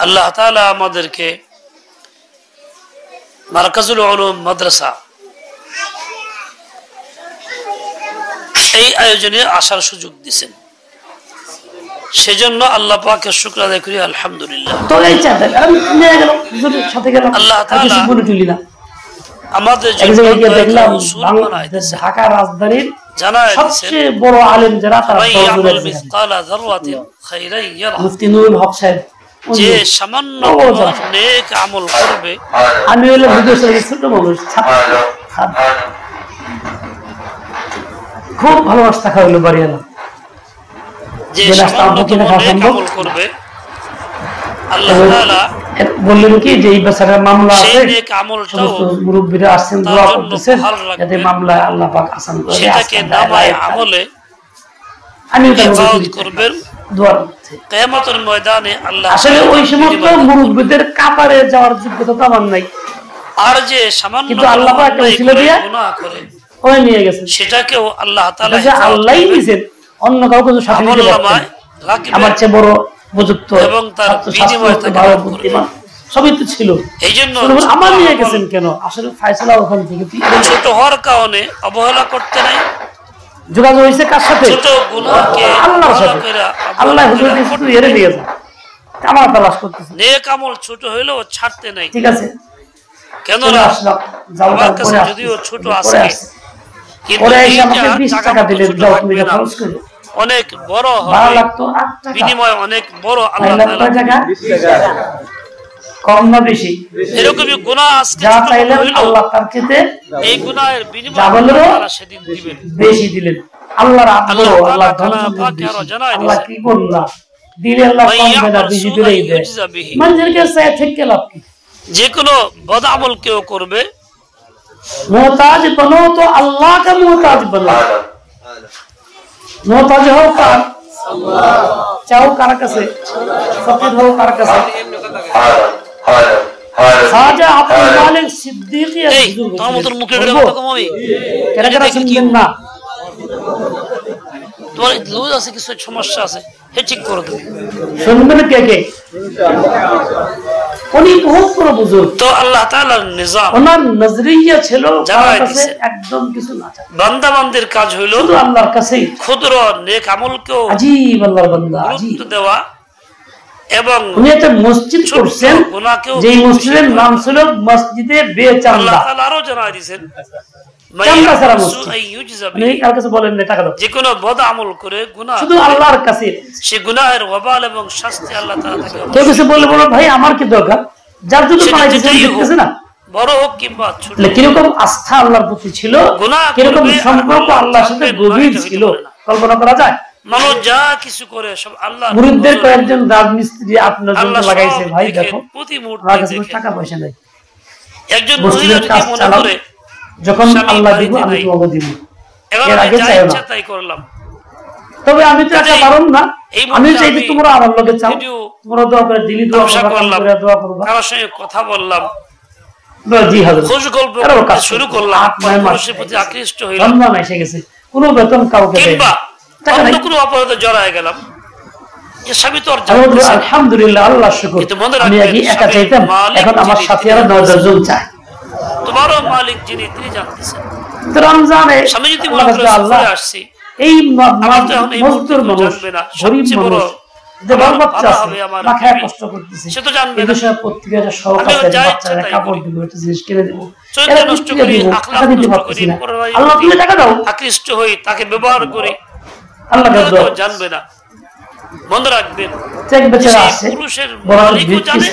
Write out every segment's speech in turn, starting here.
আল্লাহ তাআলা আমাদেরকে মারকাজুল উলুম মাদ্রাসা এই আয়োজনে আসার সুযোগ দিয়েছেন, সেজন্য আল্লাহ পাকের শুকর আদায় করি আলহামদুলিল্লাহ। আল্লাহ তাআলা আমাদের ঢাকা রাজধানীর সবচেয়ে বড় আলেম যারা মুফতি নুরুল হক সাহেব, যে সামান্য নেক আমল করবে, আমি হলো ছোট মানুষ, খুব ভালোবাসা থাকা হইলো বাড়িওয়ালা, যে সামান্য নেক আমল করবে আল্লাহ তাআলা বললেন কি যে এই বেচারার মামলা আছে, সেই নেক আমলটাও মুরব্বিরা আসছেন দোয়া করতেছেন যাতে মামলা আল্লাহ পাক আসান করে সেটাকে নামায় আমলে আমি হেফাজত করবেন দোয়া করতে। কিয়ামতের ময়দানে আল্লাহ আসলে ওই সমস্ত মুরব্বিদের কাতারে যাওয়ার যোগ্যতা তো আমার নাই, আর যে সামান্য কিন্তু আল্লাহ পাক ছিল দিয়া গুনাহ করে ওই নিয়ে গেছেন, সেটাকেও আল্লাহ তাআলা আল্লাহই দিয়েছেন, অন্য কাউকে তো সাথে নিতে পারতেন। আমার চেয়ে বড় উপযুক্ত এবং তার বিনিময়ে তাকে ভালো বুদ্ধিমান সবই তো ছিল, এইজন্য আমার নিয়ে গেছেন কেন? আসলে ফায়সালা ওখান থেকে ছোট হওয়ার কারণে অবহেলা করতে নাই, যোগাযোগ হয়েছে কার সাথে? ছোট গুনাহকে আল্লাহর সাথে। আল্লাহ হুজুর কিছু এরে দিয়ে যায়, আমার তালাশ করতেছে, নেক আমল ছোট হইলেও ছাড়তে নাই। ঠিক আছে, কেননা আমার কাছে যদিও ছোট আছে, কিন্তু আমাকে 20 টাকা দিলেন, যাও তুমি এটা খরচ করো, অনেক বড় হবে, বিনিময় অনেক বড় আল্লাহ তাআলা। 20 টাকা কম না বেশি? এরকমই গুনাহ আজকে যা চাইলেন আল্লাহ তার চেয়ে এই গুনাহের বিনিময় আল্লাহ সেদিন দিবেন, বেশি দিলেন। আল্লাহর আব্দু আল্লাহ আল্লাহ কি বললা দিলে আল্লাহ কম দেনা বেশি দিলেই দেয়, মানুষের কাছে থেকে লাভ কি? যে কোনো বদ আমল কেউ করবে, मोहताज बनो तो अल्लाह का मोहताज बनो, मोहताज हो कार चाहो कार कसे फकीर हो कार कसे खाजा अब्दुल मालिक सिद्दीकी তোমার মুখে গেলে কথা কমাবি কেন কেন শুনবেন না? তোমার লুজ আছে, কিছু সমস্যা আছে, হে ঠিক করে দেবে, শুনবেন কে কে? উনি বহুত বড় বুজুর্গ, তো আল্লাহ তাআলার নিজাম, ওনার নজরিয়া ছিল যার কাছে একদম কিছু না চায়, বান্দা বান্দির কাজ হইল শুধু আল্লাহর কাছেই ক্ষুদ্র নেক আমলকেও আজীব আল্লাহর বান্দা গুরুত্ব দেওয়া, এবং উনি একটা মসজিদ করছেন, যে মসজিদের নাম ছিল মসজিদে বেচান্দা। আল্লাহ তাআলা আরো জানাই দিয়েছেন চান্দা ছাড়া মসজিদ, উনি কার কাছে বলেন না টাকা দাও, যে কোনো বদ আমল করে গুনাহ শুধু আল্লাহর কাছে, সে গুনাহের ওয়াবাল এবং শাস্তি আল্লাহ তাআলা তাকে কেউ কিছু বলে বলো ভাই আমার কি দরকার, যার জন্য দেখতেছে না বড় হোক কিংবা ছোট, কিরকম আস্থা আল্লাহর প্রতি ছিল, কিরকম সম্পর্ক আল্লাহর সাথে গভীর ছিল, কল্পনা করা যায়? মানুষ যা কিছু করে সব আল্লাহ। মুরিদদের কয়েকজন রাজমিস্ত্রি আপনার জন্য লাগাইছে, ভাই দেখো প্রতি মুহূর্তে আমার কাছে টাকা পয়সা নেই, একজন মহিলা যদি মনে করে যখন আল্লাহ দিব আমি তোমাকে দিব, এর আগে চাই না, তাই করলাম, তবে আমি তো একটা কারণ না, আমি চাইতে তোমরা আমার লগে চাও, তোমরা দোয়া করে দিলি, দোয়া করবা, দোয়া করবা, কারোর সঙ্গে কথা বললাম, জি হাজার খোঁজ গল্প শুরু করলাম, মানুষের প্রতি আকৃষ্ট হইলাম, রমজান এসে গেছে, কোনো বেতন কাউকে দেয় না, অন্য কোনো অপরাধে জড়ায় গেলাম, যে স্বামী তো আলহামদুলিল্লাহ আল্লাহর শুকর, আমি আগে একা চাইতাম, এখন আমার সাথে আরো 9 জন চায়, তোমারও মালিক যিনি তিনি জানতেছেন। রমজানে স্বামী যদি মনে করে আল্লাহ আসছি, এই মজদুর মানুষ, গরিব মানুষ, যে বাচ্চা আছে না খায় কষ্ট করতেছে, সে তো জানবে এই বিষয়ে পত্রিকাটা সহকারে বাচ্চারা কাপড় দিব, একটা জিনিস কিনে দেব, চরিত্র নষ্ট করি, আখলাক নষ্ট করি, আল্লাহ তুমি টাকা দাও, আকৃষ্ট হই, তাকে ব্যবহার করি, আল্লাহ জানবে না। মনে রাখবেন চেক বেচারা আছে, পুরুষের বড় মালিকও জানে,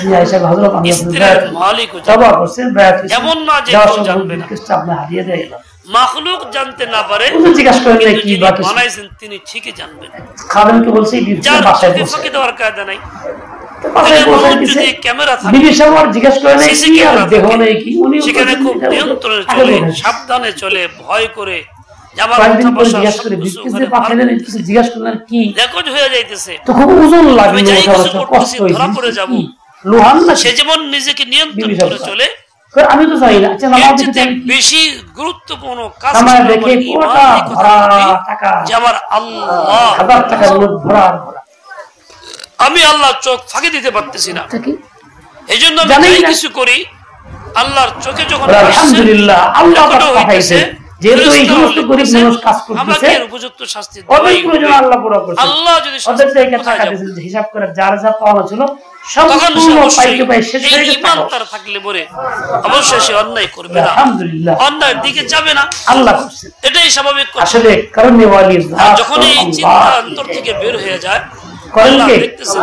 হযরত আমি স্ত্রীর মালিকও জানে, তওবা করছেন, বায়াত এমন না যে কেউ জানবে না, আপনি হারিয়ে দেয় মাখলুক জানতে না পারে, জিজ্ঞাসা করেন না কি বাকি বানাইছেন তিনি ঠিকই জানবেন। খাবেন কি বলছে যার বাসায় চোখে বসে ফাঁকি দেওয়ার কায়দা নাই, বাসায় বসে দিছে, যদি ক্যামেরা থাকে, বিবি সাহেব জিজ্ঞাসা করেন সিসি কি আর ক্যামেরা দেহ থাকে, নেই কি, উনি সেখানে খুব নিয়ন্ত্রণে চলে, সাবধানে চলে, ভয় করে, আমার কথা বসা জিজ্ঞাসা করলেন কি রেকর্ড হয়ে যাইতেছে, তো খুব ওজন লাগবে, কষ্ট ধরা পড়ে যাব, লোহান না, সে যেমন নিজেকে নিয়ন্ত্রণ করে চলে, আমি তো চাই না, বেশি গুরুত্বপূর্ণ কাজ দেখে যে আমার আল্লাহ, 1000 টাকার নোট ভরা, আমি আল্লাহ চোখ ফাঁকি দিতে পারতেছি না, এই জন্য আমি কিছু করি আল্লাহর চোখে যখন আলহামদুলিল্লাহ আল্লাহ পাঠাইছে, যেহেতু এই সমস্ত গরিব মানুষ কাজ করতেছে উপযুক্ত শাস্তি ওদের প্রয়োজন আল্লাহ পুরো করছে। আল্লাহ যদি ওদের থেকে টাকা দিয়েছেন হিসাব করে যার যা পাওনা ছিল সম্পূর্ণ পাইকে পাই শেষ হয়ে গেছে। ঈমান তার থাকলে পরে অবশ্যই সে অন্যায় করবে না, আলহামদুলিল্লাহ অন্যায়ের দিকে যাবে না, আল্লাহ করছে এটাই স্বাভাবিক কথা। আসলে কারণ ওয়ালি যখন এই চিন্তা অন্তর থেকে বের হয়ে যায় আল্লাহ দেখতেছে,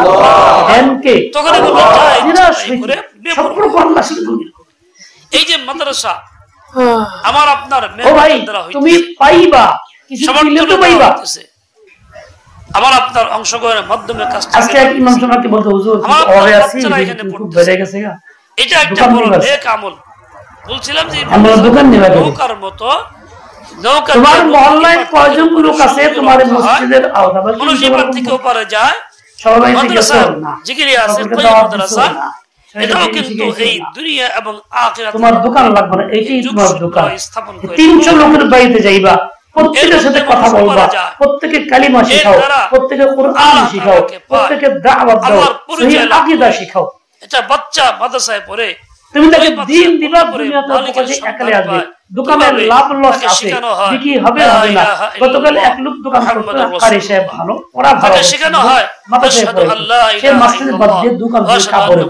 দেনকে তখন বলা যায় নিরাশ করে সম্পূর্ণ আল্লাহ শুরু। এই যে মাদ্রাসা আমার আপনার ও ভাই তুমি পাইবা কিছু দিলে তো পাইবা, আমার আপনার অংশগ্রহণের মাধ্যমে কাজটা আজকে এক ইমাম সাহেবকে বলতে হুজুর ওরে আছি খুব বেড়ে গেছে গা, এটা একটা বড় নেক আমল। বলছিলাম যে আমরা দোকান নিবা নৌকার মতো নৌকা তোমার মহল্লায় কয়জন লোক আছে তোমার মসজিদের আওতায় মনুষ্যপাত থেকে ওপারে যায় সবাই মাদ্রাসা জিকিরিয়া আছে কই মাদ্রাসা, এটাও কিন্তু এই দুনিয়া এবং আখিরাত তোমার দোকান লাগবে না, এইটাই তোমার দোকান। 300 লোকের বাড়িতে যাইবা, প্রত্যেকের সাথে কথা বলবা, প্রত্যেকে কালিমা শেখাও, প্রত্যেকে কুরআন শেখাও, প্রত্যেকে দাওয়াত দাও, সহি আকীদা শেখাও। এটা বাচ্চা মাদ্রাসায় পড়ে তুমি তাকে দিন দিবা, দুনিয়াতে তোমাকে একালে আসবে, দোকানের লাভ লস আছে, কি হবে হবে না। গতকাল এক লোক দোকান করতে কারি সাহেব ভালো ওরা ভালো শেখানো হয় মাদ্রাসায় আল্লাহ সে মসজিদে বাদ দিয়ে দোকান দিয়ে কাপড়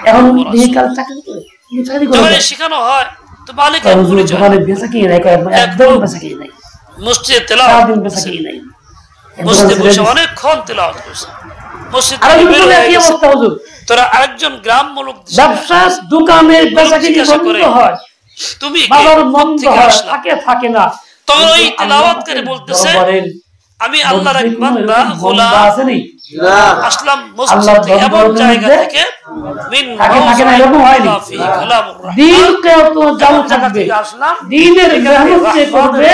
এখন দিনকাল চাকরি করে চাকরি করে শেখানো হয় তো মালিকের পরিচয় দোকানে বেচা কি নাই, একদম বেচা কি নাই, মসজিদে তেলাওয়াত দিন বেচা কি নাই, মসজিদে বসে অনেকক্ষণ তেলাওয়াত করছে, মসজিদ আর কি অবস্থা হুজুর তোরা আরেকজন গ্রাম মুলুক ব্যবসা দোকানে বেচা কি বন্ধ হয়, তুমি বাবার মন্দ হয় থাকে না, তখন ওই তেলাওয়াত করে বলতেছে আমি আল্লাহর এক বান্দা গোলাম আসলাম মসজিদ থেকে এমন জায়গা থেকে মিন থাকে না, এরকম হয়নি। দিন কিয়ামত চালু থাকবে, দিনের মেহনত যে করবে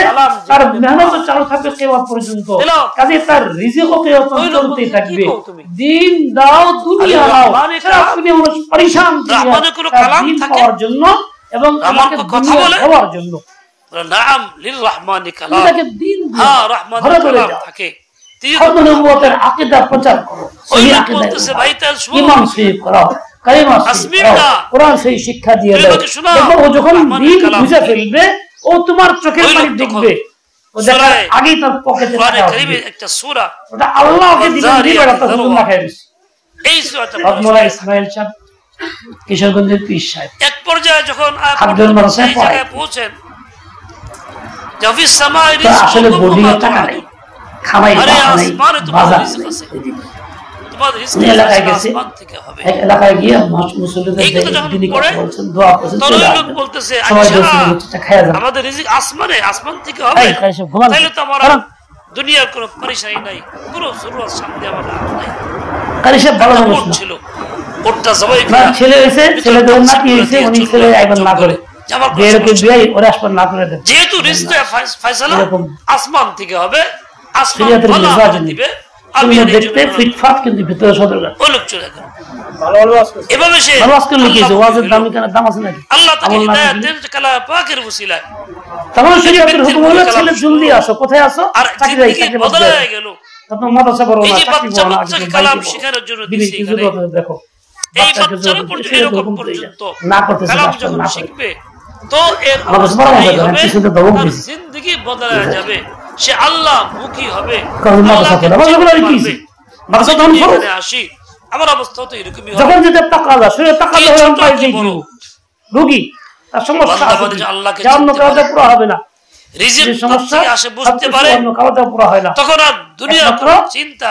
তার মেহনত চালু থাকবে কিয়ামত পর্যন্ত, কাজে তার রিজিকও কিয়ামত চলতে থাকবে। দিন দাও দুনিয়া দাও, সারা দুনিয়া মানুষ পরেশান দিন পাওয়ার জন্য এবং আমাকে কথা বলে হওয়ার জন্য। নাম লিল রহমানি কালাম, দিন হ্যাঁ রহমানের কালাম থাকে, খতম নবুয়তের আকীদা প্রচার করো, ওই বলতেছে ভাই তাল শুনো ইমাম শরীফ করো, কালিমা শরীফ করো, কোরআন সেই শিক্ষা দিয়ে দাও। দেখো ও যখন দিন বুঝে ফেলবে ও তোমার চোখের পানি দেখবে, ও দেখার আগেই তার পকেটে টাকা হবে। একটা সূরা ওটা আল্লাহকে দিবেন দিবেন তা হুজুর না খাইবে। এই সূরাটা আব্দুল্লাহ ইসমাইল সাহেব কিশোরগঞ্জের পীর সাহেব এক পর্যায়ে যখন আব্দুল মারসায় পৌঁছেন জাফিস সামাই আসলে বডির টাকা নাই, খামাই নাই, বাজার তোমার রিস্ক এলাকায় গেছে, আসমান থেকে হবে, এক এলাকায় গিয়ে মুসল্লিদের দিনী কথা বলছেন, দোয়া করছেন, তরুণ লোক বলতেছে সবাই বলছে খায়া যান, আমাদের রিজিক আসমানে, আসমান থেকে হবে, তাইলে তো আমার দুনিয়ার কোনো পরেশানি নাই, পুরো জরুরত সামনে আমার নাই। কারি সাহেব ভালো মানুষ ছিল ওটা সবাই ছেলে হয়েছে, ছেলেদের নাতি হয়েছে, উনি ছেলে আইবার না করে যেহেতু রিজকে ফয়সালা আসমান থেকে হবে, আসমান দিবে, আমি দেখতে ফিটফাট কিন্তু ভিতরে সতর্ক ও লোক চলে গেল। এভাবে সে ওয়াজের দাম কেন দাম আছে নাকি আল্লাহ তাকে হিদায়াত দেন কালাম পাকের ওসিলায়, তাহলে শরীয়তের হুকুম হলো ছেলে জলদি আসো, কোথায় আসো, আর চাকরি বদলে গেল। তখন মাদ্রাসা বড় না, এই বাচ্চাকে কালাম শেখানোর জন্য দিছি এখানে, এই বাচ্চার উপর এরকম পর্যন্ত না করতে কালাম যখন শিখবে তো এর জিন্দেগি বদলে যাবে, সে আল্লাহ মুখী হবে। আসি আমার অবস্থা তো এরকমই হবে, যখন যেটা টাকা যায় সে টাকা রোগী তার সমস্যা আছে, আল্লাহকে পুরো হবে না, রিজিক সমস্যা আসে বুঝতে পারে, তখন আর দুনিয়ার চিন্তা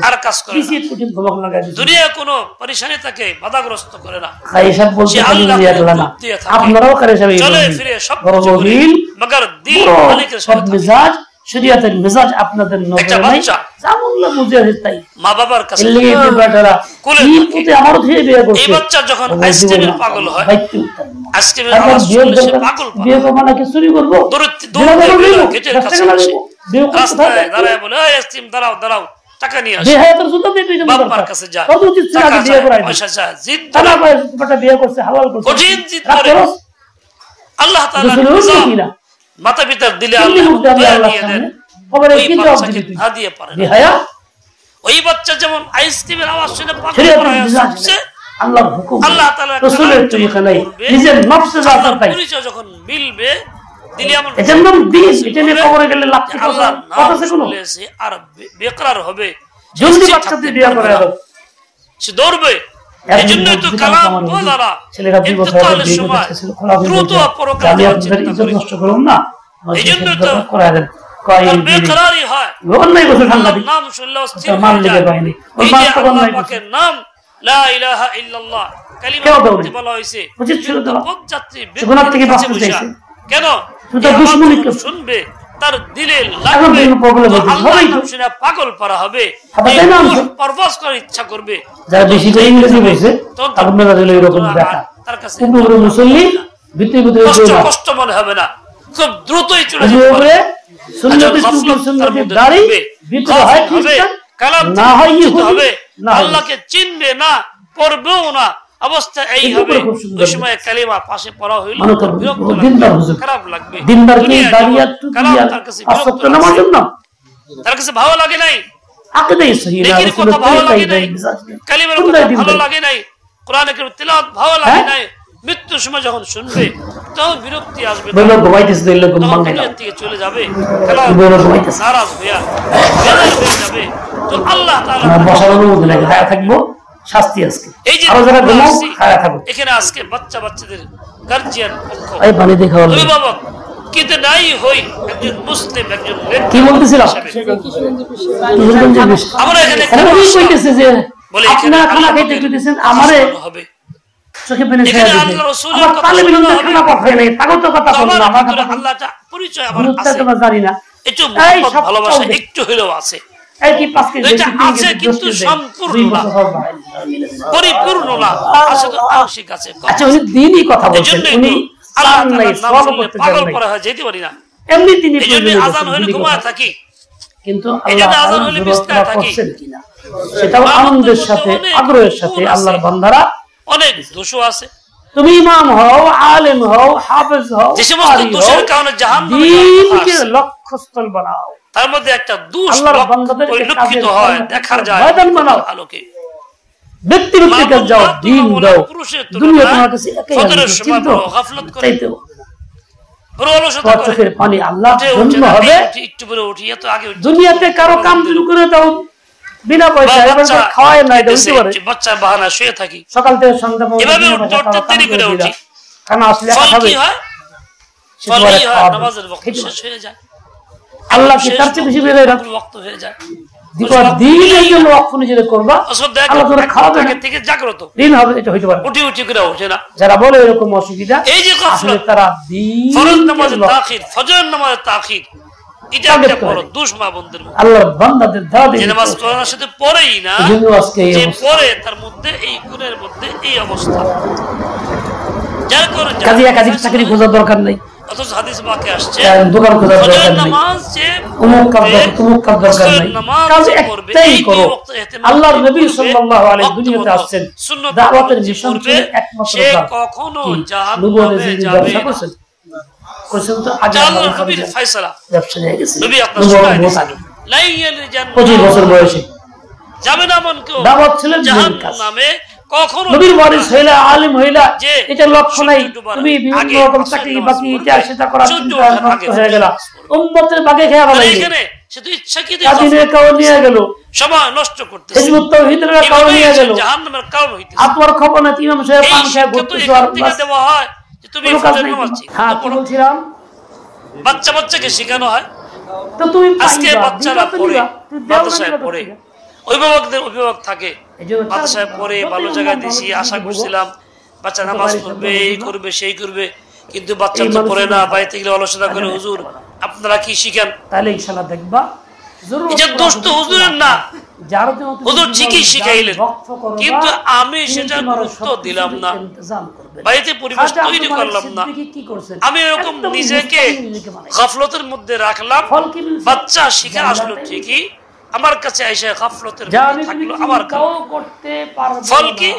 আর কাজ করে না, দুনিয়া কোনো পরেশানি তাকে বাধাগ্রস্ত করে না। আপনারাও চলে ফিরে সব মগর দিন মালিকের মেজাজ শরীয়তের মেজাজ আপনাদের নজরে নাই, জামুল্লাহ বুঝে তাই মা বাবার কাছে আমারও ধীরে বিয়ে করছে, এই বাচ্চা যখন আইসক্রিমের পাগল হয়, আইসক্রিমের পাগল বিয়ে করবো নাকি চুরি করবো, রাস্তায় দাঁড়ায় বলে আইসক্রিম দাঁড়াও দাঁড়াও টাকা নিয়ে আসে, বাবার কাছে যায়, পয়সা চায়, জিদ বিয়ে করছে হালাল করছে, কঠিন জিদ করে আল্লাহ তাআলা মাতা পিতার দিলে আল্লাহ দিয়ে দেন, ওই বাচ্চাকে না দিয়ে পারে ওই বাচ্চা যেমন আইসক্রিমের আওয়াজ শুনে পাগল হচ্ছে, আল্লাহর হুকুম, আল্লাহ তাআলা রাসূলের তরিকা নাই, নিজের নফসে যা তাই পরিচয় যখন মিলবে দিলে এমন এটার নাম দিন। এটা নিয়ে কবরে গেলে লাভ কি কথা আছে কোনো? আর বেকরার হবে, জলদি বাচ্চাদের বিয়ে করে দাও, সে দৌড়বে। এজন্যই তো কালাম ওয়ালারা ছেলেরা 2 বছর আগে বিয়ে করতেছিল, খোলা দ্রুত পরকাল ইজ্জত নষ্ট করুন না, এজন্যই তো করে দেন কয় বেকরারই হয়। অন্যায় বছর সাংঘাতিক নাম শুনলে অস্থির মান হয়ে লেগে যায়। পায়নি ওর এই বাপ যে তো আল্লাহ অন্যায় পাকের নাম লা ইলাহা ইল্লাল্লাহ কালিমা বলতে বলা হয়েছে, উচিত ছিল তো পথযাত্রী গুনাহ থেকে কাছে বাঁচতে বসা। চাইছে কেন শুধু দুশমনী শুনবে, তার দিলে লাগবে, আল্লাহর নাম শুনে পাগল পারা হবে, পরবাস করার ইচ্ছা করবে। যারা বেশি করে ইংরেজি বলছে আপনারা দিলে এরকম দেখা তার কাছে কুকুর মুসল্লি ভিতরে ভিতরে কষ্ট মনে হবে না, খুব দ্রুতই চলে যাবে। সুন্নতি সুন্নতি দাড়ি ভিতরে হয় খ্রিস্টান, কালাম না হয় ইহুদি হবে, না আল্লাহকে চিনবে না, পড়বেও না, অবস্থা এই হবে। ওই সময় কালিমা পাশে পড়া হইল বিরক্ত লাগবে, খারাপ লাগবে, দিনদার কি দাঁড়িয়ে টুকিয়া তার কাছে আসক্ত নামাজের নাম তার কাছে ভালো লাগে নাই, আকীদাই সহিহ না, নেকির কথা ভালো লাগে নাই, কালিমার কথা ভালো লাগে নাই, কোরআনের তিলাওয়াত ভালো লাগে নাই, মৃত্যুর সময় যখন শুনবে তখন বিরক্তি আসবে, বলো ঘুমাইতেছে দিলে ঘুম ভাঙে না, দুনিয়া থেকে চলে যাবে, কালাম নারাজ হইয়া বেজার হয়ে যাবে। তো আল্লাহ তাআলা বসানোর মধ্যে লাগে খায়া থাকবো, শাস্তি আজকে এই যে আরো যারা ঘুমাও খায়া থাকো। এখানে আজকে বাচ্চাদের গার্জিয়ান পক্ষ এই পানি দেখা হলো অভিভাবক কিন্তু নাই হই একজন মুসলিম, একজন কি বলতেছিলাম আমরা এখানে কইতেছে যে বলে আপনারা খানা খাইতে কইতেছেন আমারে হবে চোখে পানি ছেড়ে দিতে, আমার তালিম ইলমে খানা পাঠায় নাই, তাগো তো কথা বলুন না, আমার কথা আল্লাহটা পরিচয় আমার গুরুত্ব আছে, তোমরা জানি না, একটু মহব্বত ভালোবাসা একটু হইলেও আছে, এই কি পাঁচ কেজি এটা আছে কিন্তু সম্পূর্ণ না, পরিপূর্ণ না, আছে তো আংশিক আছে। আচ্ছা উনি দিনই কথা বলছেন, উনি আল্লাহ চান নাই তাআলার নাম সব শুনলে করতে পাগল চান নাই, করা হয় যেতে পারি না, এমনি তিনি এইজন্য আযান হইলে ঘুমায় থাকি, কিন্তু এইজন্য আল্লাহ আযান হইলে বিছানায় থাকি, করছেন কিনা সেটাও আনন্দের সাথে আগ্রহের সাথে আল্লাহর বান্দারা। অনেক দোষও আছে, তুমি ইমাম হও, আলেম হও, হাফেজ হও, যে সমস্ত দোষের কারণে জাহান্নামে লক্ষ্যস্থল বানাও, তার মধ্যে একটা দোষ আল্লাহর বান্দাদের পরিলক্ষিত হয়, দেখা যায় আলোকে। ব্যক্তিগত কাজ যাও, দিন দাও, দুনিয়া তোমার কাছে একাই চাইতে চোখের পানি আল্লাহর জন্য হবে। দুনিয়াতে কারো কাম শুরু করে দাও বিনা পয়সা, এবার খাওয়াই না, এটা হইতে পারে বাচ্চা বাহানা শুয়ে থাকি, সকাল থেকে সন্ধ্যা পর্যন্ত এভাবে উঠতে দেরি করে উঠি, খানা আসলে খাবে, নামাজের ওয়াক্ত শেষ হয়ে যায়, আল্লাহ কি তার চেয়ে বেশি বেড়ে ওয়াক্ত হয়ে যায়, দিনের জন্য ওয়াক্ফ নিজে করবা, আল্লাহ তোরা খাওয়াবে থেকে জাগ্রত দিন হবে, এটা হইতে পারে উঠি উঠি করে ওঠে না। যারা বলে এরকম অসুবিধা, এই যে আসলে তারা ফরজ নামাজের তাখির, ফজর নামাজের তাখির, এটা একটা বড় দোষ মা বোনদের মধ্যে। আল্লাহর বান্দাদের দাদি যে নামাজ কোরআনের সাথে পড়েই না, যে পড়ে তার মধ্যে এই গুণের মধ্যে এই অবস্থা, যার কারণে কাজী একাধিক চাকরি খোঁজার দরকার নাই, অথচ হাদিস বাকে আসছে দোকান খোঁজার দরকার নাই, নামাজ যে অমুক কাজ দরকার নাই, কাজ একটাই করো। আল্লাহর নবী সাল্লাল্লাহু আলাইহি দুনিয়াতে আসছেন, দাওয়াতের মিশন ছিল একমাত্র সে কখনো জাহান্নামে যাবে না, কোসেন তো আগে আল্লাহর নবীর ফয়সালা, ব্যবসা হয়ে গেছে, নবী আপনার শোনায় লাইয়াল জান্নাত 25 বছর বয়সে যাবে না মন কেউ, দাওয়াত ছিল জাহান্নামে কখনো। নবীর ওয়ারিস হইলা, আলেম হইলা, এটা লক্ষ্য নাই, তুমি বিভিন্ন রকম চাকরি বাকি এটা সেটা করার চিন্তা নষ্ট হয়ে গেল, উম্মতের বাগে খেয়া গেল, এখানে সে তো ইচ্ছাকৃতই কাদিনের কাও নিয়ে গেল, সময় নষ্ট করতেছে, হিজবুত তাওহীদের কাও নিয়ে গেল, জাহান্নামের কারণ হইতেছে, আপনার খবর না ইমাম সাহেব পান খেয়ে ঘুরতেছে, আর বাস দেওয়া হয় যে তুমি ফজর নামাজ ঠিক হ্যাঁ বলছিলাম, বাচ্চাকে শেখানো হয়, তো তুমি আজকে বাচ্চারা পড়ে মাদ্রাসায় পড়ে, অভিভাবক থাকে মাদ্রাসায় পড়ে, ভালো জায়গায় দিছি, আশা করছিলাম বাচ্চা নামাজ পড়বে, এই করবে সেই করবে, কিন্তু বাচ্চা তো পড়ে না, বাড়িতে গেলে অলসতা করে, হুজুর আপনারা কি শিখান, তাহলে ইনশাআল্লাহ দেখবা এটা দোষ তো হুজুরের না, হুজুর ঠিকই শিখাইলেন, কিন্তু আমি সেটা গুরুত্ব দিলাম না, বাড়িতে পরিবেশ তৈরি করলাম না, আমি এরকম নিজেকে গাফলতের মধ্যে রাখলাম, বাচ্চা শিখে আসলো ঠিকই, আমার কাছে এসে গাফলতের মধ্যে থাকলো, আমার ফল কি,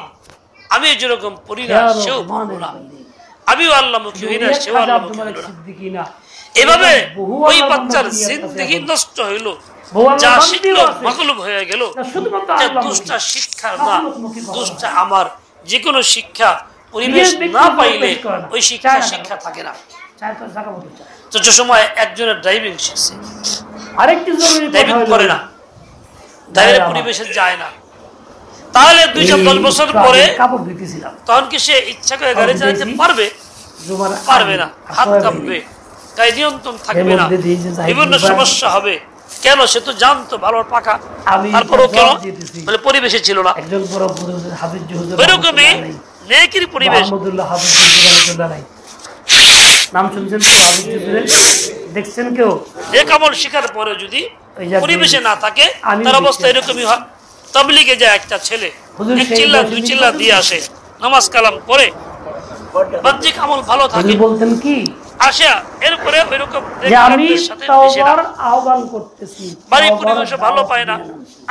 আমি যেরকম পড়ি না সেও পড়লো না, আমিও আল্লাহমুখী হই না, সেও আল্লাহমুখী হলো না। এভাবে ওই বাচ্চার জিন্দেগি নষ্ট হইল, যা শিখলো মাগলুব হয়ে গেল। দুষ্টা শিক্ষার না, দুষ্টা আমার যে কোনো শিক্ষা পরিবেশ না পাইলে ওই শিক্ষা থাকে না। তো যে সময় একজনের ড্রাইভিং শিখছে, আরেকটি জরুরি ড্রাইভিং করে না, ড্রাইভিং পরিবেশে যায় না, তাহলে 2-10 বছর পরে তখন কি সে ইচ্ছা করে গাড়ি চালাতে পারবে? পারবে না, হাত কাঁপবে, গাড়ি নিয়ন্ত্রণ থাকবে না, বিভিন্ন সমস্যা হবে। কেন? সে তো জানতো ভালো পাকা, তারপরেও কেন? বলে পরিবেশে ছিল না। ওইরকমই নেকির পরিবেশ। নাম শুনছেন তো হাবিব জুজুরের? দেখছেন কেউ? এক আমল শিখার পরে যদি পরিবেশে না থাকে তার অবস্থা এরকমই হয়। তাবলিগে যায় একটা ছেলে, 1 চিল্লা 2 চিল্লা দিয়ে আসে, নামাজ কালাম পড়ে, বাহ্যিক আমল ভালো থাকে, বলতেন কি আসে এরপরে ওইরকম আমি তাওবার আহ্বান করতেছি, বাড়ি পরিবেশ ভালো পায় না,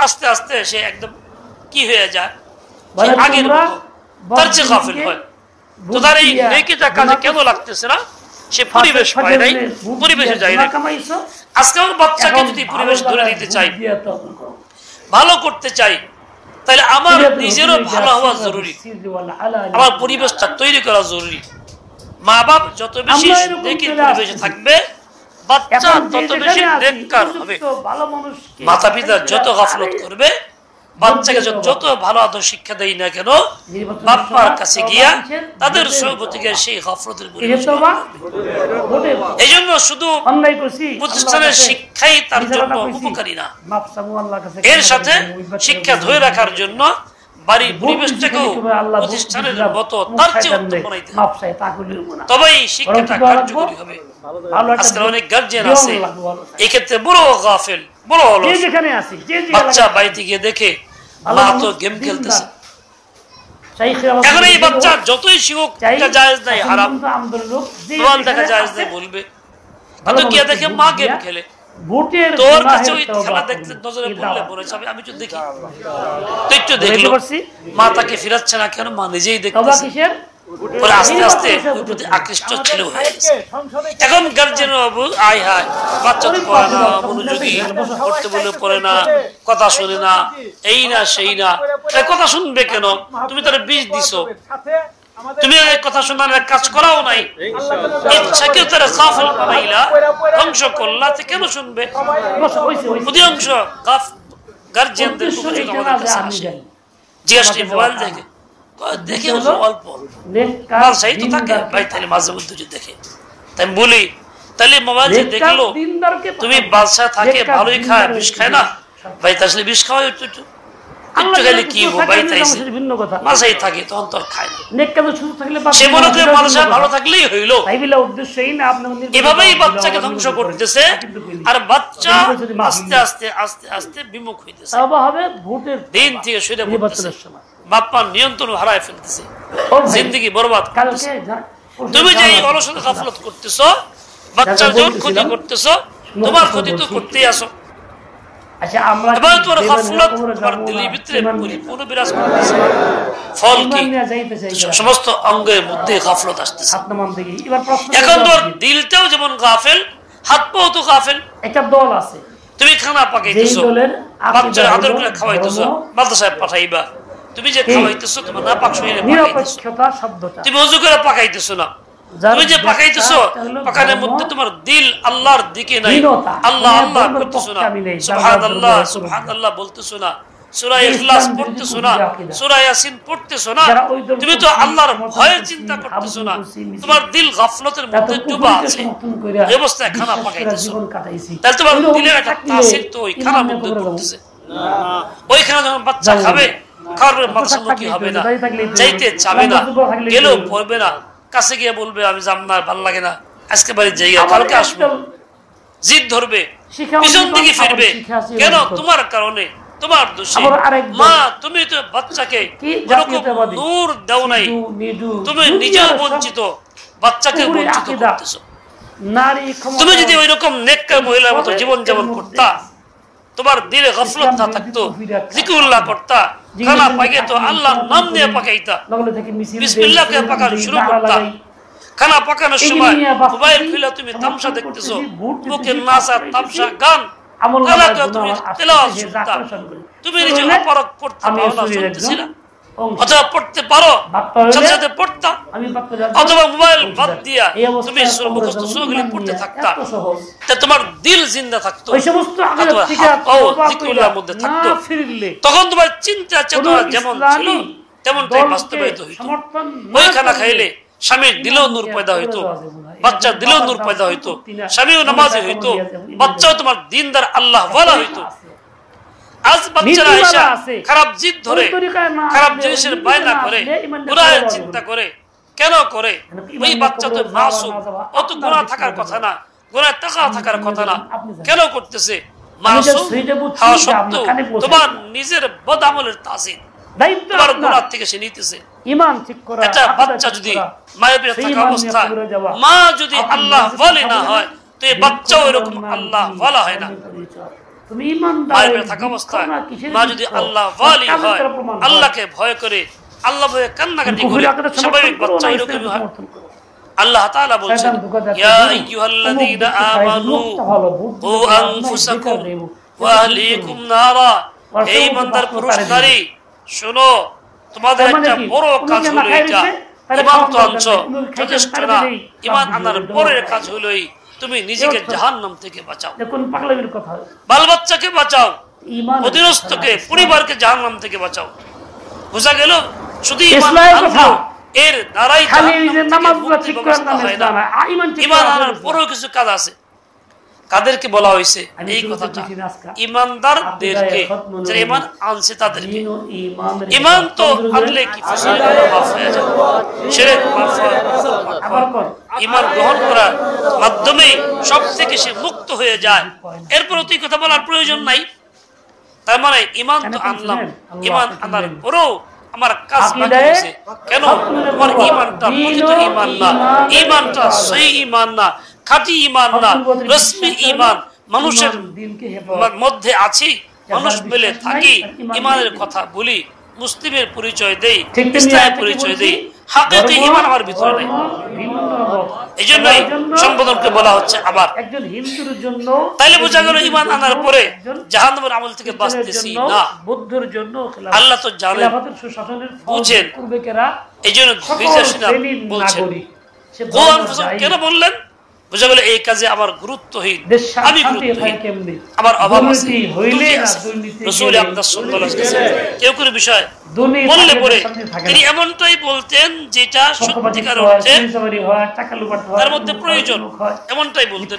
আস্তে আস্তে সে একদম কি হয়ে যায়, আগের তার চেয়ে গাফিল হয়। তো তার এই নেকিটা কাজে কেন লাগতেছে না? সে পরিবেশ পায় নাই, পরিবেশে যায় না। আজকে আমার বাচ্চাকে যদি পরিবেশ ধরে দিতে চাই, ভালো করতে চাই, তাহলে আমার নিজেরও ভালো হওয়া জরুরি, আমার পরিবেশটা তৈরি করা জরুরি। মা বাপ যত বেশি নেকির পরিবেশে থাকবে, বাচ্চা তত বেশি নেককার হবে। মাতা পিতা যত গাফলত করবে, বাচ্চাকে যত ভালো আদর শিক্ষা দেয় না কেন, বাপ্পার কাছে গিয়া তাদের সহবতীকে সেই গাফলতের এই জন্য শুধু প্রতিষ্ঠানের শিক্ষাই তার জন্য উপকারী না, এর সাথে শিক্ষা ধরে রাখার জন্য বাড়ির পরিবেশটাকেও প্রতিষ্ঠানের মতো তার চেয়ে উত্তম বানাইতে হবে, তবেই শিক্ষাটা কার্যকরী হবে। আজকাল অনেক গার্জিয়ান আছে এই ক্ষেত্রে বড় গাফেল, বড় অলস। বাচ্চা বাড়িতে গিয়ে দেখে মা তো গেম খেলতেছে, এখন এই বাচ্চা যতই শিখুক জায়েজ নাই, হারাম, মোবাইল দেখা জায়েজ নাই বলবে, কিন্তু গিয়ে দেখে মা গেম খেলে, তোর কাছে ওই খেলা দেখতে নজরে পড়লে মনে চাবে আমি তো দেখি, তো একটু দেখলো, মা তাকে ফিরাচ্ছে না কেন? মা নিজেই দেখতেছে, পরে আস্তে আস্তে ওই প্রতি আকৃষ্ট ছিল হয়ে গেছে। এখন গার্জেনের আয় হায়, বাচ্চা তো পড়ে না, মনোযোগী, পড়তে বললে পড়ে না, কথা শুনে না, এই না সেই না, কথা শুনবে কেন? তুমি তার বীজ দিছো, তুমি কথা শোনার কাজ করাও নাই, ইচ্ছাকেও তারা গাফিল বানাইলা, ধ্বংস করলা, কেন শুনবে? অধিকাংশ গার্জিয়ানদের অভিযোগ আমাদের কাছে আসে, জিএসটি মোবাইল দেখে, দেখে অল্প মালসাই তো থাকে ভাই, তাহলে মাঝে মধ্যে দেখে, তাই বলি তাহলে মোবাইল যে দেখলো, তুমি বাদশা থাকে ভালোই খায়, বিষ খায় না ভাই, তাহলে বিষ খাওয়াই একটু একটু খেলে কি ভাই, মালসাই থাকে তখন তোর খায় না, সে মনে করে মালসা ভালো থাকলেই হইলো। এভাবেই বাচ্চাকে ধ্বংস করতেছে, আর বাচ্চা আস্তে আস্তে আস্তে আস্তে বিমুখ হইতেছে, দিন থেকে শুয়ে পড়তেছে, বাপ্পা নিয়ন্ত্রণ হারায় ফেলতেছে, জিন্দেগি বরবাদ করতেছে। তুমি যে এই অলসতা গাফলত করতেছো, বাচ্চার যখন ক্ষতি করতেছো, তোমার ক্ষতি তো করতেই আসো। এবার তোমার গাফলত তোমার দিলের ভিতরে পরিপূর্ণ বিরাজ করতেছে, ফল কি? সমস্ত অঙ্গের মধ্যে গাফলত আসতেছে। এখন তোর দিলটাও যেমন গাফেল, হাত পাও তো গাফেল। একটা দল আছে, তুমি খানা পাকাইতেছো, বাচ্চার আদর করে খাওয়াইতেছো, মাদ্রাসায় পাঠাইবা, তুমি যে খাওয়াইতেছো তোমার নাপাক শরীরে পাকাইতেছো, তুমি ওযু করে পাকাইতেছো না, তুমি যে পাকাইতেছো পাকানোর মধ্যে তোমার দিল আল্লাহর দিকে নাই, আল্লাহ আল্লাহ করতেছো না, সুবহানাল্লাহ সুবহানাল্লাহ বলতেছো না, সূরা ইখলাস পড়তেছো না, সূরা ইয়াসিন পড়তেছো না, তুমি তো আল্লাহর ভয়ের চিন্তা করতেছো না, তোমার দিল গাফলতের মধ্যে ডুবা আছে, এই অবস্থায় খানা পাকাইতেছো, তাহলে তোমার দিলের একটা তাসির তো ওই খানার মধ্যে পড়তেছে। ওইখানে যখন বাচ্চা খাবে, খাওয়ার পরে মাদ্রাসামুখী হবে না, যাইতে চাবে না, গেলেও পড়বে না, কাছে গিয়ে বলবে আমি যাব না, ভালো লাগে না, আজকে বাড়ির জায়গা, কালকে আসবো, জিদ ধরবে, পিছন দিকে ফিরবে, কেন? তোমার কারণে, তোমার দোষে। মা তুমি তো বাচ্চাকে যেরকম নূর দাও নাই, তুমি নিজেও বঞ্চিত, বাচ্চাকে বঞ্চিত করতেছো। তুমি যদি ওই রকম নেককার মহিলার মতো জীবন যাপন করতা, তোমার দিলে গাফলত না থাকতো, জিকিরুল্লাহ করতা, খানা পাকে তো আল্লাহর নাম নিয়ে পাকাইতা, বিসমিল্লাহ কে পাকানো শুরু করতা, খানা পাকানোর সময় মোবাইল খুলে তুমি তামসা দেখতেছো, বুকের নাচা তামসা গান, তুমি তেলাওয়াত শুনতা, তুমি নিজে অপরাধ পড়তে পারো না, শুনতেছি না, অথবা পড়তে পারো সাথে সাথে পড়তা, অথবা মোবাইল বাদ দিয়া তুমি মুখস্থ সূরাগুলি পড়তে থাকতা, তা তোমার দিল জিন্দা থাকতো, জিকিরুল্লাহর মধ্যে থাকতো, তখন তোমার চিন্তা চেতনা যেমন ছিল তেমনটাই বাস্তবায়িত হইতো। ওই খানা খাইলে স্বামীর দিলেও নূর পয়দা হইতো, বাচ্চার দিলেও নূর পয়দা হইতো, স্বামীও নামাজি হইতো, বাচ্চাও তোমার দিনদার আল্লাহ ওয়ালা হইতো। আজ বাচ্চারা এসে খারাপ জিদ ধরে, খারাপ জিনিসের বায়না করে, গুনাহের চিন্তা করে, কেন করে? ওই বাচ্চা তো মাসুম, অত গুনাহ থাকার কথা না, গুনাহ টাকা থাকার কথা না, কেন করতেছে? মাসুম হওয়া সত্ত্বেও তোমার নিজের বদ আমলের তাসির তোমার গুনাহ থেকে সে নিতেছে। ঈমান ঠিক করা, একটা বাচ্চা যদি মায়ের পেটে থাকা অবস্থায় মা যদি আল্লাহ ওয়ালি না হয়, তো এই বাচ্চাও এরকম আল্লাহ ওয়ালা হয় না। তুমি ঈমানদার মায়ের পেটে থাকা অবস্থায় মা যদি আল্লাহ ওয়ালি হয়, আল্লাহকে ভয় করে, আল্লাহ ভয়ে কান্নাকাটি করে, স্বাভাবিক বাচ্চা এরকমই হয়। আল্লাহ তাআলা বলছেন, ইয়া আইয়ুহাল্লাযীনা আমানু কু আনফুসাকুম ওয়া আহলিকুম নারা, হে ঈমানদার পুরুষ নারী শোনো, তোমাদের একটা বড় কাজ হলো এটা, ঈমান তো আনছো যথেষ্ট না, ঈমান আনার পরের কাজ হলো তুমি নিজেকে জাহান্নাম থেকে বাঁচাও, দেখুন পাগলামির কথা, বাল বাচ্চাকে বাঁচাও, অধীনস্থকে পরিবারকে জাহান্নাম থেকে বাঁচাও। বুঝা গেল? শুধু ঈমান আনছো এর দ্বারাই নামাজগুলো ঠিক করে না, ঈমান আনার পরেও কিছু কাজ আছে। কাদেরকে বলা হয়েছে এই কথাটা? ঈমানদারদেরকে, যারা ঈমান আনছে তাদেরকে। ঈমান তো আনলে কি ফসল মাফ হয়ে যাবে, শিরক মাফ হয়ে যাবে, ঈমান গ্রহণ করার মাধ্যমে সব থেকে সে মুক্ত হয়ে যায়। এরপর তুই কথা বলার প্রয়োজন নাই। তার মানে ঈমান তো আনলাম, ঈমান আনার পরেও আমার কাজ বাকি আছে। কেন? আমার ঈমানটা প্রকৃত ঈমান না, ঈমানটা সহি ঈমান না, খাঁটি ঈমান না, রসমি ঈমান মানুষের মধ্যে আছে। মানুষ বলে থাকি, ঈমানের কথা বলি, মুসলিমের পরিচয় দেই, ইসলামের পরিচয় দেই, হাকিকি ঈমান আমার ভিতরে নাই। এই জন্যই সম্বোধনকে বলা হচ্ছে আবার। একজন হিন্দুর জন্য তাইলে বোঝা গেল ঈমান আনার পরে জাহান্নামের আমল থেকে বাঁচতেছি না। বুদ্ধর জন্য আল্লাহ তো জানেন, বুঝেন, এই জন্য বলছেন কেন বললেন? বুঝা গেল এই কাজে আমার গুরুত্বহীন, আমি গুরুত্বহীন, আমার অভাব আছে, রাসূল আকরাম সাল্লাল্লাহু আলাইহি ওয়াসাল্লাম কেউ কোনো বিষয় বললে পরে তিনি এমনটাই বলতেন যেটা সত্যিকার অর্থে তার মধ্যে প্রয়োজন, এমনটাই বলতেন।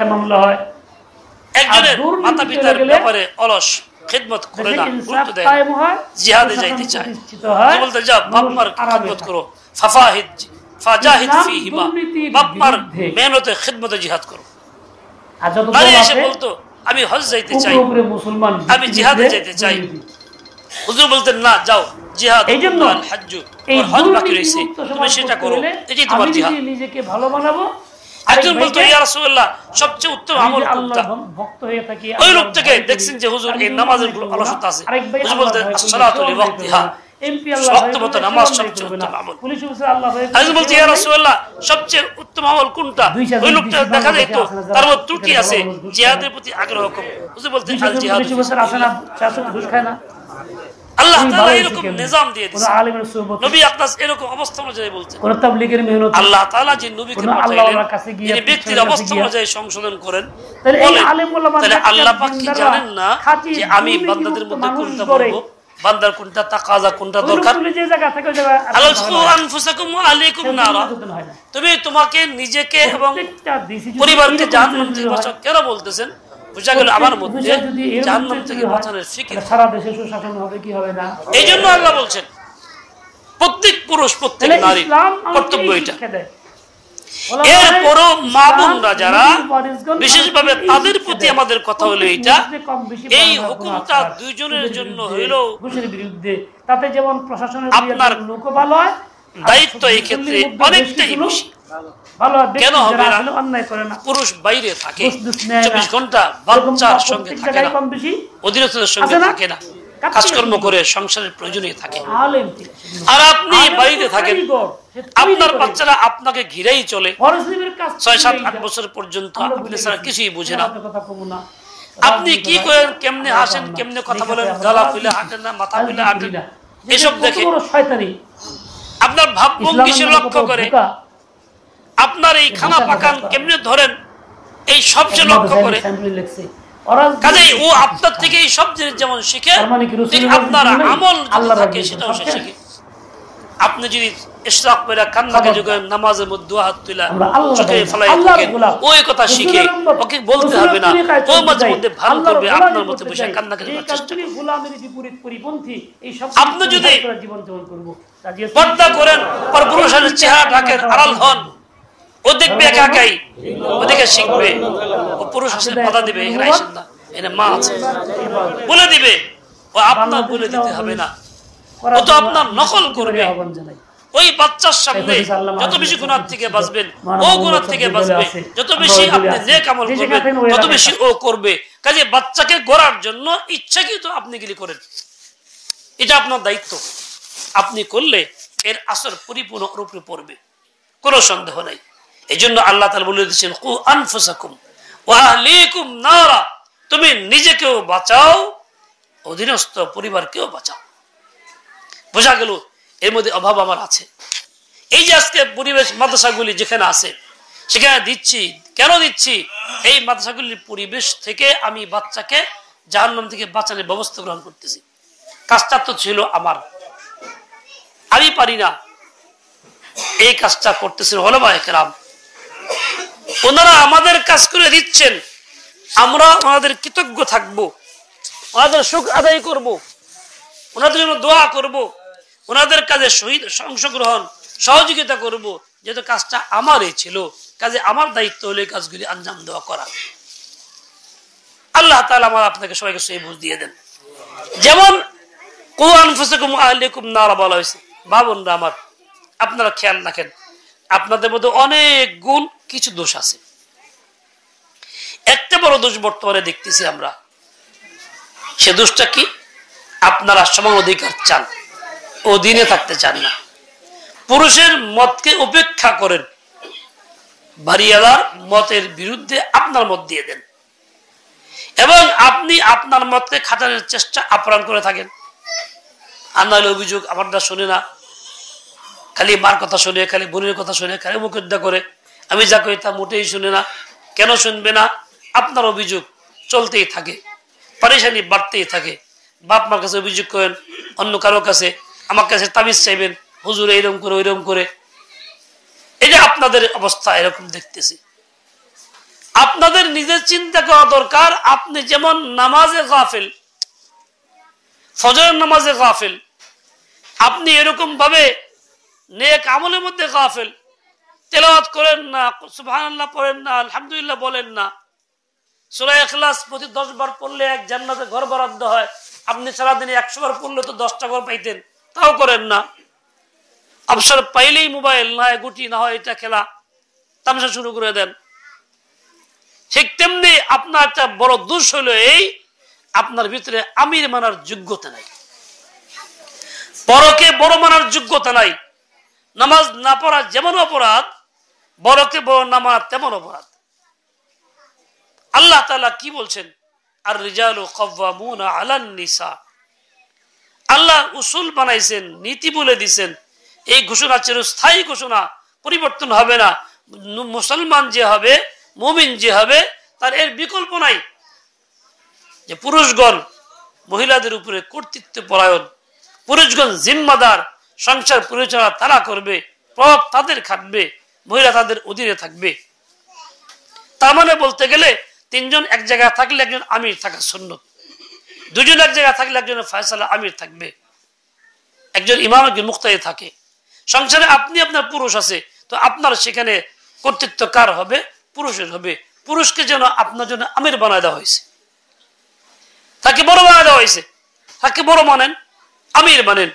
একজনের মাতা পিতার ব্যাপারে অলস, খিদমত করে না, গুরুত্ব দেয় না, জিহাদে যাইতে চায়, বলতে যাও বাপ মার খিদমত করো, ফাজাহিদ ফীহিমা, বাপ মার মেহনতে খিদমতে জিহাদ করো। মানে এসে বলতো আমি হজ যাইতে চাই, আমি জিহাদে যাইতে চাই, হুজুর বলতেন না যাও জিহাদ, হজ হজ বাকি রয়েছে, তুমি সেটা করো, এটাই তোমার জিহাদ। নিজেকে ভালো বানাবো। একজন বলতো ইয়া রাসূলুল্লাহ সবচেয়ে উত্তম আমল কোনটা? ওই লোকটাকে দেখছেন যে হুজুর এই নামাজের অলসতা আছে, হুজুর বলতেন as-সালাতু লিওয়াক্তিহা, ওয়াক্তমতো নামাজ সবচেয়ে উত্তম আমল। আমি বলছি ইয়া রাসূলুল্লাহ সবচেয়ে উত্তম আমল কোনটা? ওই লোকটা দেখা যায় তো তার মধ্যে ত্রুটি আছে, জিহাদের প্রতি আগ্রহ কম। হুজুর বলতেন আল জিহাদ আছে না, ঘুষ খায় না। আল্লাহ তাআলা এরকম নিজাম দিয়ে দিয়েছেন, নবী আকরাম এরকম অবস্থা অনুযায়ী বলছেন। আল্লাহ তাআলা যে নবীকে পাঠাইলেন তিনি ব্যক্তির অবস্থা অনুযায়ী সংশোধন করেন। তাহলে আল্লাহ পাক কি জানেন না যে আমি বান্দাদের মধ্যে কোনটা বলবো, বান্দার কোনটা তাকাজা, কোনটা দরকার? আলাইকুম আনফুসাকুম ওয়া আলাইকুম নারা, তুমি তোমাকে নিজেকে এবং পরিবারকে জাহান্নাম থেকে বাঁচাও কেন বলতেছেন? বুঝা গেল আমার মধ্যে জাহান্নাম থেকে বাঁচানোর ফিকির। সারা দেশে সুশাসন হবে কি হবে না, এই জন্য আল্লাহ বলছেন প্রত্যেক পুরুষ প্রত্যেক নারী কর্তব্য এটা। এরপরও মা বোনরা যারা, বিশেষভাবে তাদের প্রতি আমাদের কথা হলো এইটা, এই হুকুমটা দুইজনের জন্য হইল। ঘুষের বিরুদ্ধে তাতে যেমন প্রশাসনের আপনার লোক ভালো হয়, দায়িত্ব এই ক্ষেত্রে অনেকটাই বেশি। কেন হবে না? পুরুষ বাইরে থাকে 24 ঘন্টা, বাচ্চার সঙ্গে থাকে না, অধীনস্থদের সঙ্গে থাকে না, কাজকর্ম করে সংসারের প্রয়োজনীয় থাকে, আর আপনি বাড়িতে থাকেন, আপনার বাচ্চারা আপনাকে ঘিরেই চলে 6, 7, 8 বছর পর্যন্ত, আপনি ছাড়া কিছুই বুঝে না। আপনি কি করেন, কেমনে হাসেন, কেমনে কথা বলেন, গলা ফুলে হাঁটেন না, মাথা ফুলে হাঁটেন, এসব দেখে আপনার ভাবভঙ্গি সে লক্ষ্য করে, আপনার এই খানা পাকান কেমনে ধরেন এই সব সে লক্ষ্য করে। কাজেই ও আপনার থেকে এই সব জিনিস যেমন শিখে, ঠিক আপনার আমল যেটা থাকে সেটাও সে শিখে। আপনি যদি ইশরাক করে কান্নাকে যুগে নামাজের মধ্যে দুই হাত তুলে চোখে ফেলাই থাকেন, ওই কথা শিখে ওকে বলতে হবে না, ও মাঝে মধ্যে ভালো করবে, আপনার মধ্যে বসে কান্নাকে করার চেষ্টা করবে। আপনি যদি পর্দা করেন, পরপুরুষের চেহারা ঢাকেন, আড়াল হন, ও দেখবে একা একাই, ওদিকে শিখবে, ও পুরুষ আসলে বাধা দিবে, এখানে আসেন না, এখানে মা আছে বলে দিবে, ও আপনার বলে দিতে হবে না, ও তো আপনার নকল করবে। ওই বাচ্চার সামনে যত বেশি গুনাহ থেকে বাঁচবেন, ও গুনাহ থেকে বাঁচবে, যত বেশি আপনি নেক আমল করবেন তত বেশি ও করবে। কাজে বাচ্চাকে গড়ার জন্য ইচ্ছাকৃত আপনি গিলি করেন, এটা আপনার দায়িত্ব। আপনি করলে এর আসর পরিপূর্ণ রূপে পড়বে, কোনো সন্দেহ নাই। এই জন্য আল্লাহ তাআলা বলে দিয়েছেন, কু আনফুসাকুম ওয়া আহলিকুম নারা, তুমি নিজেকেও বাঁচাও, অধীনস্থ পরিবারকেও বাঁচাও। বোঝা গেল এর মধ্যে অভাব আমার আছে। এই যে আজকে পরিবেশ মাদ্রাসাগুলি যেখানে আছে সেখানে দিচ্ছি, কেন দিচ্ছি? এই মাদ্রাসাগুলির পরিবেশ থেকে আমি বাচ্চাকে জাহান্নাম থেকে বাঁচানোর ব্যবস্থা গ্রহণ করতেছি। কাজটা তো ছিল আমার, আমি পারি না, এই কাজটা করতেছেন উলামায়ে কেরাম, ওনারা আমাদের কাজ করে দিচ্ছেন, আমরা ওনাদের কৃতজ্ঞ থাকবো, ওনাদের শুকর আদায় করব, ওনাদের জন্য দোয়া করব, ওনাদের কাজে অংশগ্রহণ সহযোগিতা করব, যেহেতু কাজটা আমারই ছিল। কাজে আমার দায়িত্ব হলো এই কাজগুলি আঞ্জাম দেওয়া করা। আল্লাহ তাআলা আমার আপনাকে সবাইকে সেই বুঝ দিয়ে দেন। যেমন কু আনফুসাকুম ওয়া আহলিকুম নারা বলা হয়েছে, ভাবুনরা আমার, আপনারা খেয়াল রাখেন, আপনাদের মধ্যে অনেক গুণ, কিছু দোষ আছে। একটা বড় দোষ বর্তমানে দেখতেছি আমরা, সে দোষটা কি? আপনারা সমান অধিকার চান, অধীনে থাকতে চান না, পুরুষের মতকে উপেক্ষা করেন, বাড়িওয়ালার মতের বিরুদ্ধে আপনার মত দিয়ে দেন, এবং আপনি আপনার মতকে খাটানোর চেষ্টা আপ্রাণ করে থাকেন। আর নাহলে অভিযোগ আমারটা শুনে না, খালি মার কথা শুনে, খালি বোনের কথা শুনে, খালি মুখেরটা করে, আমি যা কই তা মোটেই শুনে না। কেন শুনবে না? আপনার অভিযোগ চলতেই থাকে, পরেশানি বাড়তেই থাকে। বাপ মার কাছে অভিযোগ করেন, অন্য কারো কাছে, আমার কাছে তাবিজ চাইবেন, হুজুর এইরকম করে ওইরকম করে। এই যে আপনাদের অবস্থা এরকম দেখতেছি। আপনাদের নিজের চিন্তা করা দরকার। আপনি যেমন নামাজে গাফিল, ফজরের নামাজে গাফিল, আপনি এরকম ভাবে নেক আমলের মধ্যে গাফিল, তেলাওয়াত করেন না, সুবহানাল্লাহ পড়েন না, আলহামদুলিল্লাহ বলেন না, সূরা ইখলাস প্রতি 10 বার পড়লে এক জান্নাতে ঘর বরাদ্দ হয়, আপনি সারাদিনে 100 বার পড়লে তো 10টা ঘর পাইতেন, তাও করেন না। অবসর পাইলেই মোবাইল, না হয় গুটি, না হয় এটা খেলা, তামাশা শুরু করে দেন। ঠিক তেমনি আপনার একটা বড় দোষ হলো এই, আপনার ভিতরে আমির মানার যোগ্যতা নাই, বড়কে বড় মানার যোগ্যতা নাই। নামাজ না পড়া যেমন অপরাধ, বড়কে বড় না মানা তেমন অপরাধ। আল্লাহ তাআলা কি বলছেন? আর রিজালু কাওয়ামুনা আলান নিসা। আল্লাহ উসুল বানাইছেন, নীতি বলে দিয়েছেন। এই ঘোষণা চিরস্থায়ী ঘোষণা, পরিবর্তন হবে না। মুসলমান যে হবে, মুমিন যে হবে, তার এর বিকল্প নাই। যে পুরুষগণ মহিলাদের উপরে কর্তৃত্ব পরায়ণ, পুরুষগণ জিম্মাদার, সংসার পরিচালনা তারা করবে, প্রভাব তাদের খাটবে, মহিলা তাদের অধীনে থাকবে। তার মানে বলতে গেলে 3 জন এক জায়গায় থাকলে একজন আমির থাকা সুন্নত, 2 জন এক জায়গায় থাকলে একজনের ফয়সালা আমির থাকবে, একজন ইমাম একজন মুক্তাদি থাকে। সংসারে আপনি আপনার পুরুষ আছে, তো আপনার সেখানে কর্তৃত্ব কার হবে? পুরুষের হবে। পুরুষকে যেন আপনার জন্য আমির বানায় দেওয়া হয়েছে, তাকে বড় বানায় দেওয়া হয়েছে, তাকে বড় মানেন, আমির মানেন।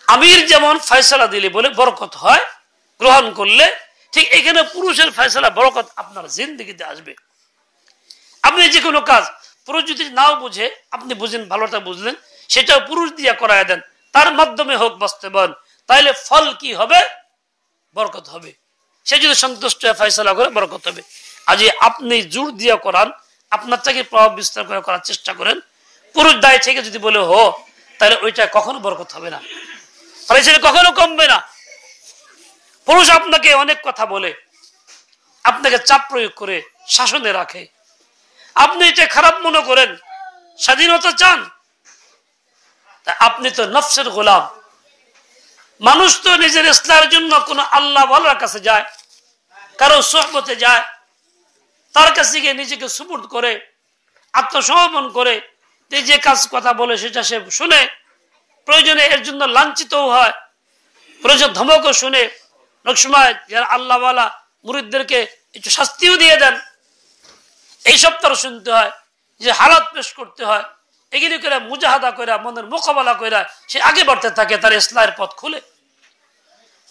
আমির যেমন ফয়সালা দিলে বলে বরকত হয়, গ্রহণ করলে, ঠিক এখানে পুরুষের ফয়সালা বরকত আপনার জিন্দেগিতে আসবে। আপনি যে কোনো কাজ পুরুষ যদি নাও বুঝে, আপনি বুঝেন, ভালোটা বুঝলেন, সেটাও পুরুষ দিয়ে করায় দেন, তার মাধ্যমে হোক বাস্তবায়ন, তাইলে ফল কি হবে? বরকত হবে। সে যদি সন্তুষ্ট ফয়সালা করে বরকত হবে। আজ আপনি জোর দিয়ে করান, আপনার থেকে প্রভাব বিস্তার করে করার চেষ্টা করেন, পুরুষ দায় থেকে যদি বলে হো, তাহলে ওইটা কখনো বরকত হবে না, ফয়সালা কখনো কমবে না। পুরুষ আপনাকে অনেক কথা বলে, আপনাকে চাপ প্রয়োগ করে শাসনে রাখে, আপনি এটা খারাপ মনে করেন, স্বাধীনতা চান, আপনি তো নফসের গোলাম। মানুষ তো নিজের ইসলামের জন্য কোন আল্লাহ ওয়ালার কাছে যায়, কারো সোহবতে যায়, তার কাছে গিয়ে নিজেকে সুপুর্দ করে, আত্মসমর্পণ করে, যে কাজ কথা বলে সেটা সে শুনে, প্রয়োজনে এর জন্য লাঞ্ছিতও হয়, প্রয়োজন ধমকও শুনে, অনেক সময় যারা আল্লাহ ওয়ালা মুরিদদেরকে একটু শাস্তিও দিয়ে দেন, এইসব তার শুনতে হয়, যে হালাত পেশ করতে হয়, এগুলি করে মুজাহাদা করে মনের মোকাবেলা করে সে আগে বাড়তে থাকে, তার ইসলামের পথ খুলে।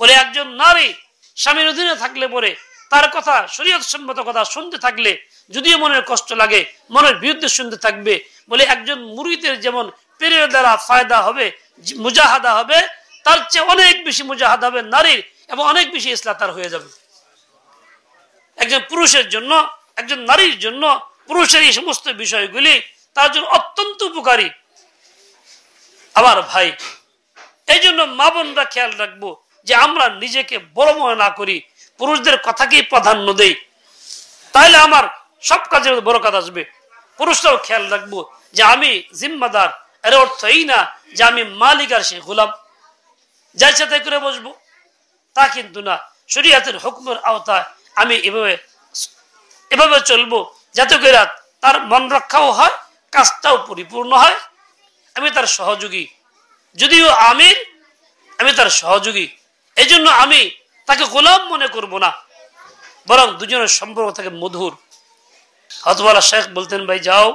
বলে একজন নারী স্বামীর অধীনে থাকলে পরে তার কথা, শরীয়ত সম্মত কথা শুনতে থাকলে যদিও মনের কষ্ট লাগে, মনের বিরুদ্ধে শুনতে থাকবে। বলে একজন মুরিদের যেমন পীরের দ্বারা ফায়দা হবে, মুজাহাদা হবে, তার চেয়ে অনেক বেশি মুজাহাদা হবে নারীর, এবং অনেক বেশি ইসলাম তার হয়ে যাবে। একজন পুরুষের জন্য, একজন নারীর জন্য পুরুষের এই সমস্ত বিষয়গুলি তার জন্য অত্যন্ত উপকারী। আমার ভাই, এই জন্য মা বোনরা খেয়াল রাখবো যে আমরা নিজেকে বড় মনে না করি, পুরুষদের কথাকেই প্রাধান্য দেই, তাহলে আমার সব কাজের বড় কাজ আসবে। পুরুষরাও খেয়াল রাখবো যে আমি জিম্মাদার, এর অর্থ এই না যে আমি মালিক আর সে গোলাম, যার সাথে করে বসবো, তা কিন্তু না। শরীয়তের হুকুমের আওতায় আমি এভাবে চলবো যাতে করে তার মন রক্ষাও হয়, কাজটাও পরিপূর্ণ হয়। আমি তার সহযোগী, যদিও আমি তার সহযোগী, এই জন্য আমি তাকে গোলাম মনে করব না, বরং দুজনের সম্পর্ক থাকে মধুর। হযরত শেখ বলতেন, ভাই যাও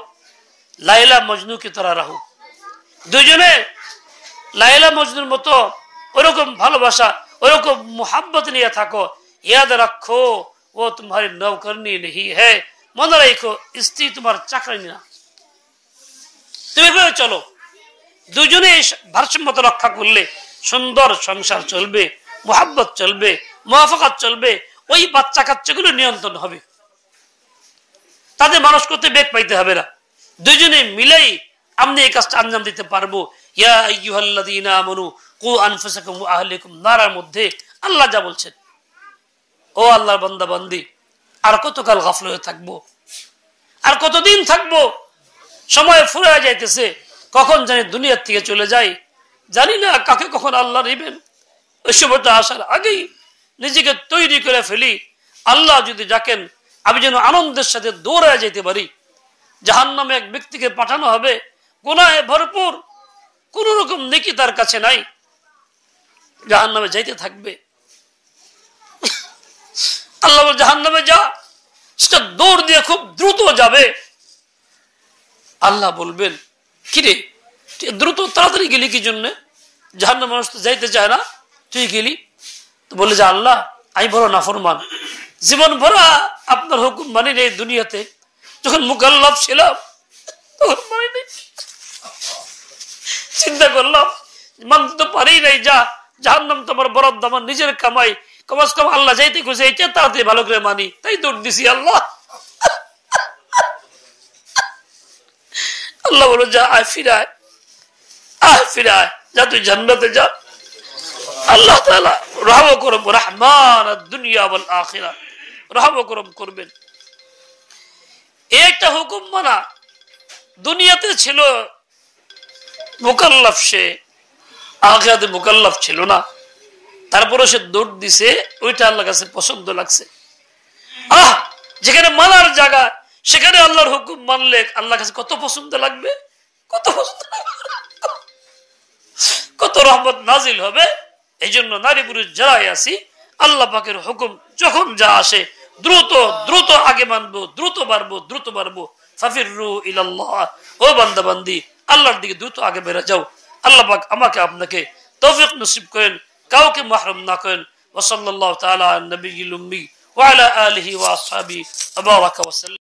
লাইলা মজনু কি তোরা রাহু, দুজনে লাইলা মজনুর মতো ওরকম ভালোবাসা, ওরকম মোহাব্বত নিয়ে থাকো। ইয়াদ রাখো ও তোমার নৌকরনি নেই হ্যাঁ, মনে রাখো স্ত্রী তোমার চাকরানি না। তুমি এভাবে চলো, দুজনে ভারসাম্যতা রক্ষা করলে সুন্দর সংসার চলবে, মোহাব্বত চলবে, মুওয়াফাকাত চলবে, ওই বাচ্চা কাচ্চাগুলো নিয়ন্ত্রণ হবে, তাদের মানুষ করতে বেগ পাইতে হবে না। দুজনে মিলেই আমি এই কাজটা আঞ্জাম দিতে পারবো। ইয়া আইয়ুহাল্লাযীনা আমানু কু আনফুসাকুম ওয়া আহলিকুম নারার মধ্যে আল্লাহ যা বলছেন, ও আল্লাহর বান্দা বান্দি, আর কতকাল গাফল হয়ে থাকবো, আর কতদিন থাকবো? সময় ফুরিয়ে যাইতেছে, কখন জানি দুনিয়ার থেকে চলে যাই, জানি না কাকে কখন আল্লাহ নেবেন। ওই সময়টা আসার আগেই নিজেকে তৈরি করে ফেলি। আল্লাহ যদি ডাকেন আমি যেন আনন্দের সাথে দৌড়ায় যেতে পারি। জাহান্নামে এক ব্যক্তিকে পাঠানো হবে, গুনাহে ভরপুর, কোন রকম নেকি তার কাছে নাই, জাহান্নামে যাইতে থাকবে। আল্লাহ বলে জাহান্নামে যা, সেটা দৌড় দিয়ে খুব দ্রুত যাবে। আল্লাহ বলবেন, কিরে দ্রুত তাড়াতাড়ি গেলি কি জন্য? জাহান্নামে মানুষ তো যাইতে চায় না, তুই গেলি। তো বলে যে আল্লাহ আমি বড় নাফরমান, জীবন ভরা আপনার হুকুম মানি নেই, দুনিয়াতে যখন মুকাল্লাফ ছিলাম তখন মানি নেই। চিন্তা করলাম মানতে তো পারি নাই, যা জাহান্নাম তোমার বরাদ্দ, আমার নিজের কামাই, কমাস কম আল্লাহ যাইতে খুঁজে এইটা তাড়াতাড়ি ভালো করে মানি, তাই দৌড় দিছি। আল্লাহ আল্লাহ বলো যা, আয় ফিরায়, আয় ফিরায়, যা তুই জান্নাতে যা। আল্লাহ তাআলা রহম করম, রহমান দুনিয়া ওয়াল আখিরাহ, রহম করম করবেন। একটা হুকুম মানা, দুনিয়াতে ছিল মুকাল্লাফ, সে আখিরাতে মুকাল্লাফ ছিল না, তারপরে সে দৌড় দিছে, ওইটা আল্লাহর কাছে পছন্দ লাগছে। যেখানে মানার জায়গা সেখানে আল্লাহর হুকুম মানলে আল্লাহর কাছে কত পছন্দ লাগবে, কত পছন্দ লাগবে, কত রহমত নাজিল হবে। এই জন্য নারী পুরুষ যারাই আছি, আল্লাহ পাকের হুকুম যখন যা আসে দ্রুত দ্রুত আগে মানবো, দ্রুত বাড়বো, দ্রুত বাড়বো। ফাফিরু ইলাল্লাহ, ও বান্দা বান্দি আল্লাহর দিকে দ্রুত আগে বেড়ে যাও। আল্লাহ পাক আমাকে আপনাকে তৌফিক নসিব করেন, কাউকে মাহরুম না করেন। ওয়া সাল্লাল্লাহু তাআলা আলা নবিয়্যিল উম্মি ওয়া আলা আলিহি ওয়া আসহাবিহি ওয়া বারাকা ওয়া সাল্লাম।